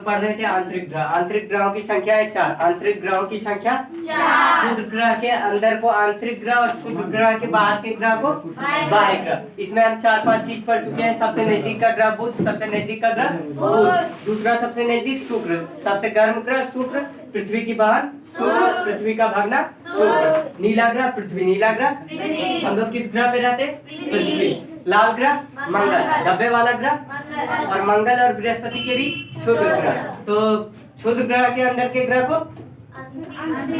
पढ़ रहे थे आंतरिक ग्रह। आंतरिक ग्रहों की संख्या है 4। आंतरिक ग्रहों की संख्या 4। क्षुद्र ग्रह के अंदर को आंतरिक ग्रह और क्षुद्र ग्रह के बाहर के ग्रह को बाह्य ग्रह। इसमें हम 4-5 चीज पढ़ चुके हैं। सबसे नजदीक का ग्रह बुध, सबसे नजदीक का ग्रह बुध, दूसरा सबसे नजदीक शुक्र, सबसे गर्म ग्रह शुक्र, पृथ्वी की बहन शुक्र, पृथ्वी का भागना शुक्र, नीला ग्रह पृथ्वी, नीला ग्रह। हम लोग किस ग्रह पे रहते? पृथ्वी। लाल ग्रह मंगल, डब्बे वाला ग्रह, और मंगल और बृहस्पति के बीच क्षुद्र ग्रह। तो क्षुद्र ग्रह के अंदर के ग्रह को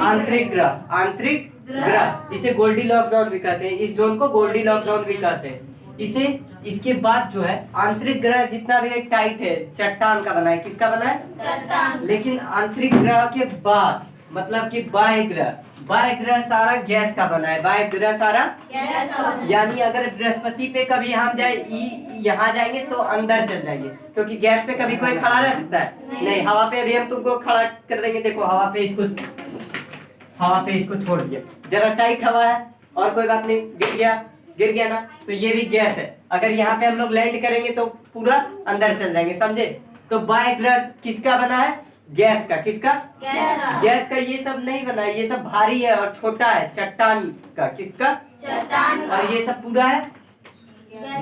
आंतरिक ग्रह, आंतरिक ग्रह। इसे गोल्डीलॉक्स जोन भी कहते हैं। इस जोन को गोल्डीलॉक्स जोन भी कहते हैं। इसे इसके बाद जो है आंतरिक ग्रह जितना भी टाइट है, चट्टान का बना है। किसका बना है? चट्टान। लेकिन आंतरिक ग्रह के बाद मतलब कि बाह्य ग्रह, बाह्य ग्रह सारा गैस का बना है। बाह्य ग्रह सारा गैस। यानी अगर बृहस्पति पे कभी हम जाए यहाँ जाएंगे तो अंदर चल जाएंगे, क्योंकि गैस पे कभी कोई खड़ा रह सकता है? नहीं। हवा पे अभी हम तुमको खड़ा कर देंगे। देखो हवा पे इसको छोड़ दिया, जरा टाइट हवा है और कोई बात नहीं, गिर गया ना, तो ये भी गैस है। अगर यहाँ पे हम लोग लैंड करेंगे तो पूरा अंदर चल जाएंगे, समझे? तो बाह्य ग्रह किसका बना है? गैस का। किसका? गैस का। ये सब नहीं बना है, ये सब भारी है और छोटा है, चट्टान का। किसका? चट्टान। और ये सब पूरा है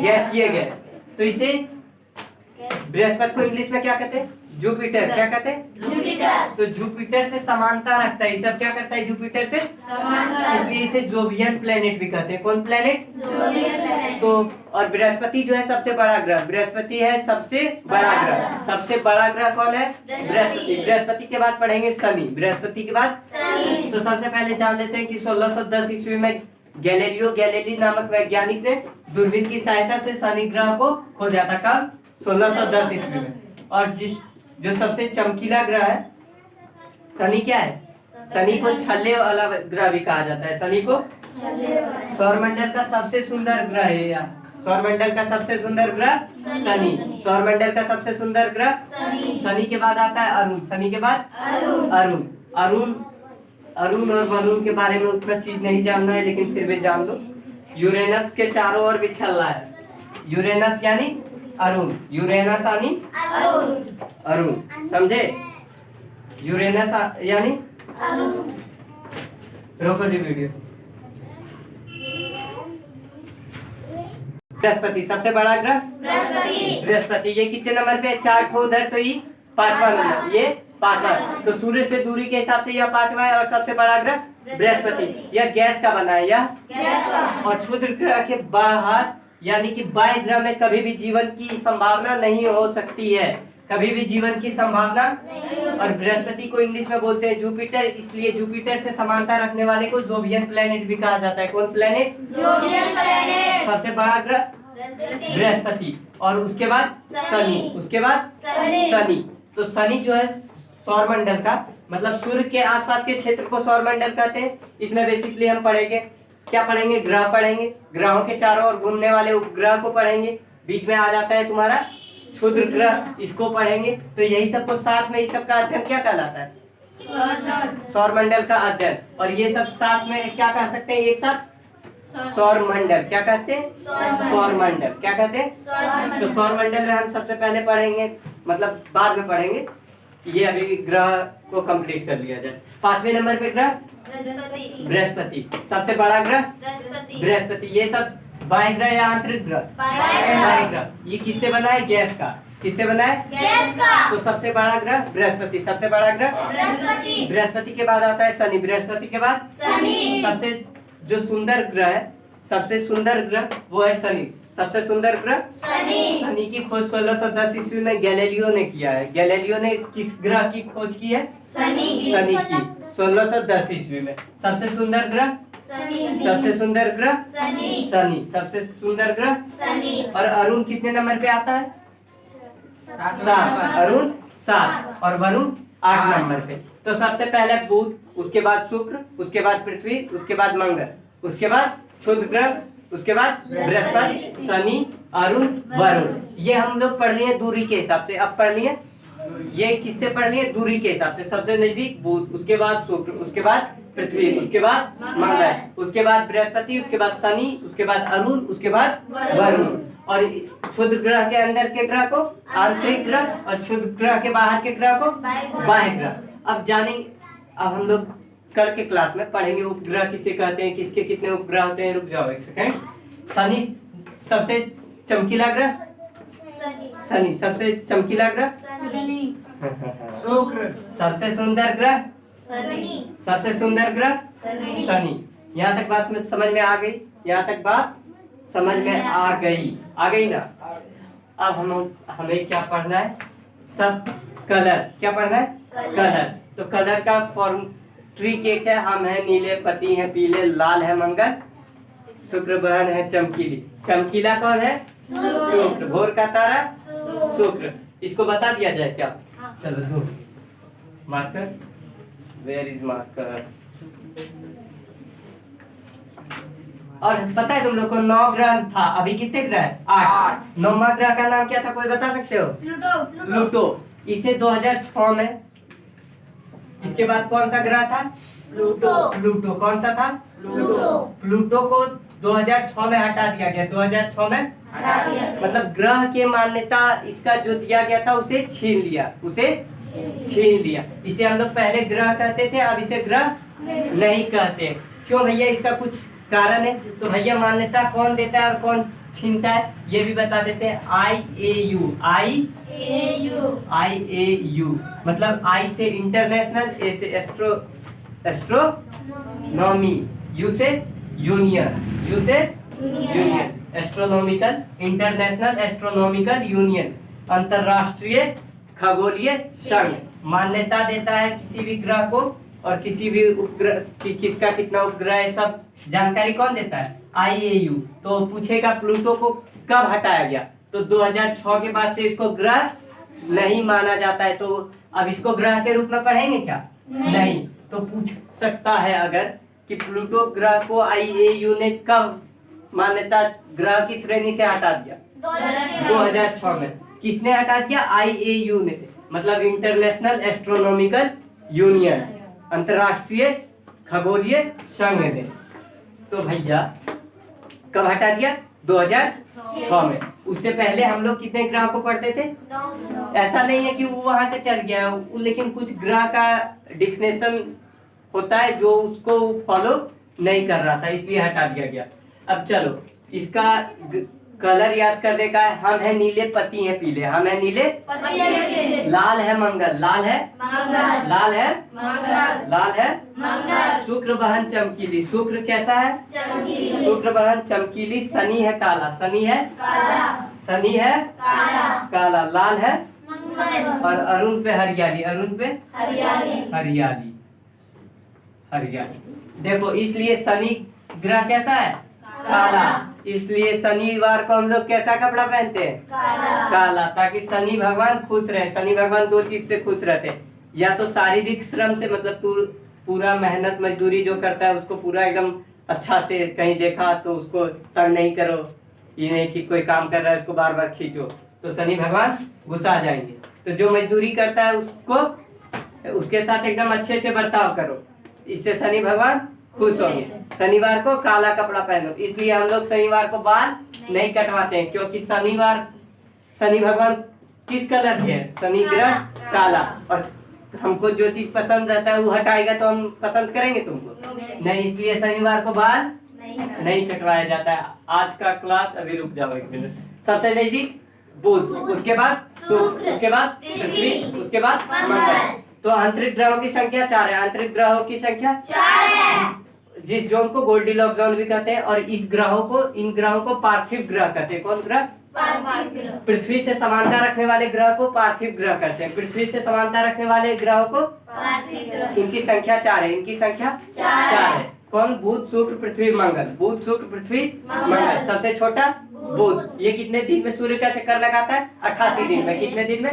गैसीय गैस। तो इसे बृहस्पति को इंग्लिश में क्या कहते हैं? जुपिटर। क्या कहते हैं? जुपिटर। तो जुपिटर से समानता रखता है। ये सब क्या करता है? जुपिटर से समानता। इसलिए इसे जोवियन प्लेनेट भी कहते हैं। कौन प्लेनेट? Jovian planet. तो और बृहस्पति जो है सबसे बड़ा ग्रह। बृहस्पति है सबसे बड़ा ग्रह। सबसे बड़ा ग्रह कौन है? बृहस्पति। बृहस्पति के बाद पढ़ेंगे शनि। बृहस्पति के बाद शनि। तो सबसे पहले जान लेते हैं कि 1610 ईस्वी में गैलीलियो नामक वैज्ञानिक ने दूरबीन की सहायता से शनि ग्रह को खोजा था। कब? 1610 ईस्वी में। और जो सबसे चमकीला ग्रह है शनि, क्या है? शनि को छल्ले वाला ग्रह भी कहा जाता है। शनि को सौरमंडल का सबसे सुंदर ग्रह है यार। सौरमंडल का सबसे सुंदर ग्रह शनि। सौरमंडल का सबसे सुंदर ग्रह शनि के बाद आता है अरुण। शनि के बाद अरुण और वरुण के बारे में उतना चीज नहीं जानना है, लेकिन फिर भी जान लो। यूरेनस के चारों ओर भी चल रहा है। यूरेनस यानी अरुण, यूरेनस यानी अरुण, समझे? यूरेनस यानी अरुण। रोको जी वीडियो। बृहस्पति सबसे बड़ा ग्रह बृहस्पति। ये कितने नंबर पे? 4 ठो उधर, तो ये 5वां नंबर, ये 5वां। तो सूर्य से दूरी के हिसाब से यह 5वां है और सबसे बड़ा ग्रह बृहस्पति। यह गैस का बना है। यह और क्षुद्र ग्रह के बाहर यानी कि बाह्य ग्रह में कभी भी जीवन की संभावना नहीं हो सकती है। कभी भी जीवन की संभावना। और बृहस्पति को इंग्लिश में बोलते हैं जुपिटर, इसलिए जुपिटर से समानता रखने वाले को जोवियन प्लेनेट भी कहा जाता है। कौन प्लेनेट? Jovian planet. सबसे बड़ा ग्रह बृहस्पति और उसके बाद शनि, उसके बाद शनि। तो शनि जो है सौरमंडल का मतलब सूर्य के आसपास के क्षेत्र को सौरमंडल कहते हैं। इसमें बेसिकली हम पढ़ेंगे, क्या पढ़ेंगे? ग्रह पढ़ेंगे। ग्रहों के चारों ओर घूमने वाले उपग्रह को पढ़ेंगे। बीच में आ जाता है तुम्हारा क्षुद्र ग्रह, इसको पढ़ेंगे। तो यही सबको साथ में, इस सब का अध्ययन क्या कहलाता है? सौरमंडल का अध्ययन। और ये सब साथ में क्या कह सकते हैं? एक साथ सौरमंडल। क्या कहते हैं? सौरमंडल। क्या कहते हैं? तो सौरमंडल में हम सबसे पहले पढ़ेंगे, मतलब बाद में पढ़ेंगे। ये अभी ग्रह को कंप्लीट कर लिया जाए। 5वें नंबर पे ग्रह बृहस्पति। सबसे बड़ा ग्रह बृहस्पति। ये सब बाह्य ग्रह या आंतरिक ग्रह? बाह्य ग्रह। ये किससे बना है? गैस का। किससे बना है? गैस का। तो सबसे बड़ा ग्रह बृहस्पति। सबसे बड़ा ग्रह बृहस्पति। बृहस्पति के बाद आता है शनि। बृहस्पति के बाद शनि। सबसे जो सुंदर ग्रह है, सबसे सुंदर ग्रह वो है शनि। सबसे सुंदर ग्रह शनि की खोज 1610 ईस्वी में गैलीलियो ने किया है। गैलीलियो ने किस ग्रह की खोज की है? शनि की। 1610 ईस्वी में। सबसे सुंदर ग्रह सबसे सुंदर ग्रह शनि। सबसे सुंदर ग्रह शनि। और अरुण कितने नंबर पे आता है? 7। अरुण 7 और वरुण 8 नंबर पे। तो सबसे पहले बुध, उसके बाद शुक्र, उसके बाद पृथ्वी, उसके बाद मंगल, उसके बाद क्षुद्र ग्रह, उसके बाद बृहस्पति, शनि, अरुण, वरुण। ये हम लोग पढ़ लिए दूरी के हिसाब से। अब पढ़ लिए ये किससे पढ़ लिए? दूरी के हिसाब से। सबसे नजदीक बुध, उसके बाद शुक्र, उसके बाद पृथ्वी, उसके बाद मंगल, उसके बाद बृहस्पति, उसके बाद शनि, उसके बाद अरुण, उसके बाद वरुण। और क्षुद्र ग्रह के अंदर के ग्रह को आंतरिक ग्रह और क्षुद्र ग्रह के बाहर के ग्रह को बाह्य ग्रह। अब जानेंगे, अब हम लोग कल के क्लास में पढ़ेंगे उपग्रह किसे कहते हैं, किसके कितने उपग्रह होते हैं। रुक जाओ एक सेकंड। शनि सबसे चमकीला ग्रह, शनि सबसे चमकीला ग्रह, शुक्र सबसे सुंदर ग्रह, सबसे सुंदर ग्रह शनि। यहाँ तक बात में समझ में आ गई, यहाँ तक बात समझ में आ गई ना। अब हमें क्या पढ़ना है, सब कलर। क्या पढ़ना है, कलर। तो कलर का फॉर्म ट्रिक एक है, हम है नीले, पति है पीले, लाल है मंगल, शुक्र बहन है चमकीली। चमकीला कौन है, शुक्र। भोर का तारा शुक्र। इसको बता दिया जाए क्या? चलो दो मार्कर, वेयर इज मार्कर। और पता है तुम लोग को 9 ग्रह था, अभी कितने ग्रह है? 8। 9वां ग्रह का नाम क्या था, कोई बता सकते हो? प्लूटो। इसे 2006 में, इसके बाद कौन सा ग्रह था? प्लूटो। कौन सा था? प्लूटो को 2006 में हटा दिया गया। 2006 में मतलब ग्रह के मान्यता इसका जो दिया गया था उसे छीन लिया, इसे हम लोग पहले ग्रह कहते थे, अब इसे ग्रह नहीं कहते। क्यों भैया? इसका कुछ कारण है। तो भैया मान्यता कौन देता है और कौन छीनता है ये भी बता देते हैं। IAU मतलब I से इंटरनेशनल, A से एस्ट्रोनॉमी, U से union, astronomical, international astronomical union, अंतरराष्ट्रीय खगोलीय संघ मान्यता देता है किसी भी ग्रह को और किसी भी उपग्रह की किसका कितना उपग्रह है, सब जानकारी कौन देता है? IAU। तो पूछेगा प्लूटो को कब हटाया गया, तो 2006 के बाद से इसको ग्रह नहीं माना जाता है। तो अब इसको ग्रह के रूप में पढ़ेंगे क्या? नहीं। तो पूछ सकता है अगर कि प्लूटो ग्रह को IAU ने कब मान्यता ग्रह की श्रेणी से हटा दिया? 2006 में। किसने हटा दिया? IAU ने, मतलब इंटरनेशनल एस्ट्रोनॉमिकल यूनियन, अंतरराष्ट्रीय खगोलीय संघ ने। तो भैया कब हटा दिया? 2006 में। उससे पहले हम लोग कितने ग्रह को पढ़ते थे? ऐसा नहीं है कि वो वहां से चल गया, लेकिन कुछ ग्रह का डिफिनेशन होता है जो उसको फॉलो नहीं कर रहा था, इसलिए हटा दिया गया। अब चलो इसका कलर याद करने का है। हम है नीले, पति है पीले। हम है नीले, लाल है मंगल, लाल है शुक्र बहन चमकीली। शुक्र कैसा है? शुक्र बहन चमकीली। शनि है काला, शनि है काला। लाल है और अरुण पे हरियाली, हरियाली। देखो इसलिए शनि ग्रह कैसा है? काला। इसलिए शनिवार को हम लोग कैसा कपड़ा पहनते हैं? काला, ताकि शनि भगवान खुश रहे। शनि भगवान 2 चीज से खुश रहते हैं, या तो शारीरिक श्रम से, मतलब पूरा मेहनत मजदूरी जो करता है उसको पूरा एकदम अच्छा से, कहीं देखा तो उसको तंग नहीं करो, ये नहीं कि कोई काम कर रहा है उसको बार बार खींचो, तो शनि भगवान गुस्सा जाएंगे। तो जो मजदूरी करता है उसके साथ एकदम अच्छे से बर्ताव करो, इससे शनि भगवान खुश होंगे। शनिवार को काला कपड़ा पहनो। इसलिए हम लोग शनिवार को बाल नहीं कटवाते हैं, क्योंकि शनि भगवान किस कलर के हैं? शनि ग्रह काला। और हमको जो चीज पसंद रहता है वो हटाएगा तो हम पसंद करेंगे तुमको? नहीं। इसलिए शनिवार को बाल नहीं कटवाया जाता है। आज का क्लास, अभी रुक जाओ 1 मिनट। सबसे नजदीक बुध, उसके बाद शुक्र, उसके बाद पृथ्वी, उसके बाद मंगल। तो आंतरिक ग्रहों की संख्या 4 है। आंतरिक ग्रहों की संख्या 4 है। जिस जोन को गोल्डीलॉक्स जोन भी कहते हैं। और इन ग्रहों को पार्थिव ग्रह कहते हैं। कौन ग्रह? पृथ्वी से समानता रखने वाले ग्रह को पार्थिव ग्रह कहते हैं। पृथ्वी से समानता रखने वाले ग्रहों को इनकी संख्या 4 है। इनकी संख्या 4 है। कौन? बुध, शुक्र, पृथ्वी, मंगल। बुध, शुक्र, पृथ्वी, मंगल। सबसे छोटा बुध। ये कितने दिन में सूर्य का चक्कर लगाता है? 88 दिन में। कितने दिन में?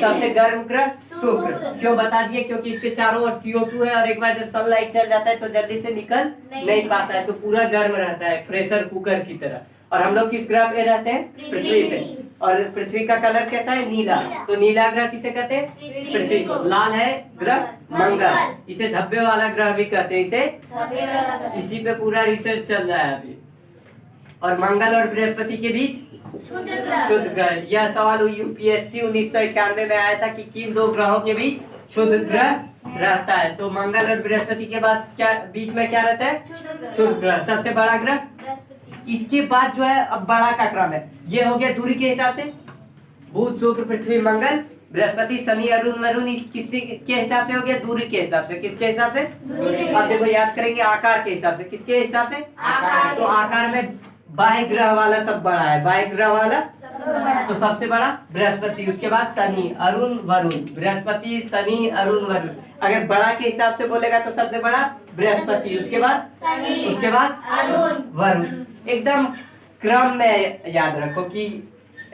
सबसे गर्म ग्रह शुक्र। क्यों बता दिए? क्योंकि इसके चारों ओर CO2 है, और एक बार जब सनलाइट चल जाता है तो जल्दी से निकल नहीं पाता है, तो पूरा गर्म रहता है, प्रेशर कुकर की तरह। और हम लोग किस ग्रह पे रहते हैं? पृथ्वी पे। और पृथ्वी का कलर कैसा है? नीला। तो नीला ग्रह किसे कहते हैं? पृथ्वी को। लाल है ग्रह मंगल, इसे धब्बे वाला ग्रह भी कहते हैं। इसी पे पूरा रिसर्च चल रहा है अभी। और मंगल और बृहस्पति के बीच क्षुद्र ग्रह। यह सवाल यूपीएससी 1991 में आया था कि किन दो ग्रहों के बीच क्षुद्र ग्रह रहता है। तो मंगल और बृहस्पति के बाद क्या बीच में क्या रहता है? क्षुद्र ग्रह, सबसे बड़ा ग्रह। इसके बाद जो है अब बड़ा का क्रम है, ये हो गया दूरी के हिसाब से बुध शुक्र पृथ्वी मंगल बृहस्पति शनि अरुण वरुण, किसी के हिसाब से हो गया? दूरी के हिसाब से। किसके हिसाब से? अब देखो याद करेंगे आकार के हिसाब से। किसके हिसाब से? तो आकार में बाह्य ग्रह वाला सब बड़ा है, बाह्य ग्रह वाला तो सबसे बड़ा बृहस्पति, उसके बाद शनि अरुण वरुण, बृहस्पति शनि अरुण वरुण। अगर बड़ा के हिसाब से बोलेगा तो सबसे बड़ा बृहस्पति, उसके बाद वरुण। एकदम क्रम में याद रखो कि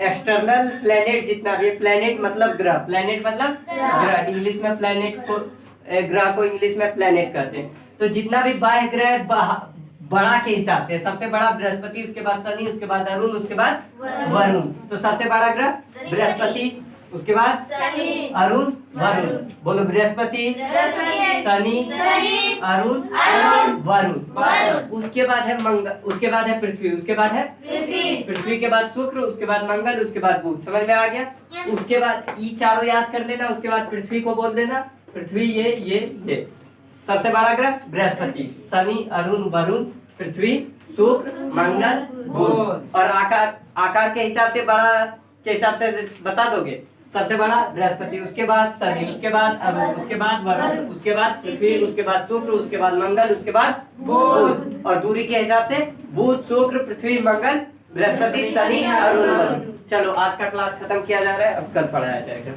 एक्सटर्नल प्लेनेट जितना भी, प्लेनेट मतलब ग्रह, प्लेनेट मतलब ग्रह, इंग्लिश में प्लेनेट को ग्रह को इंग्लिश में प्लेनेट कहते हैं। तो जितना भी बाह्य ग्रह बड़ा के हिसाब से, सबसे बड़ा बृहस्पति, उसके बाद शनि, उसके बाद अरुण, उसके बाद वरुण। तो सबसे बड़ा ग्रह बृहस्पति, उसके बाद अरुण वरुण। बोलो बृहस्पति शनि अरुण वरुण। उसके बाद है मंगल, उसके बाद है पृथ्वी, उसके बाद है पृथ्वी के बाद शुक्र, उसके बाद मंगल, उसके बाद बुध। समझ में आ गया? उसके बाद ये चारों याद कर लेना, उसके बाद पृथ्वी को बोल देना। पृथ्वी ये सबसे बड़ा ग्रह बृहस्पति, शनि अरुण वरुण, पृथ्वी शुक्र मंगल बुध। और आकार के हिसाब से बड़ा के हिसाब से बता दोगे? सबसे बड़ा बृहस्पति, उसके बाद शनि, उसके बाद अरुण, उसके बाद वरुण, उसके बाद पृथ्वी, उसके बाद शुक्र, उसके बाद मंगल, उसके बाद बुध। और दूरी के हिसाब से बुध शुक्र पृथ्वी मंगल बृहस्पति शनि अरुण वरुण। चलो आज का क्लास खत्म किया जा रहा है, अब कल पढ़ाया जाएगा।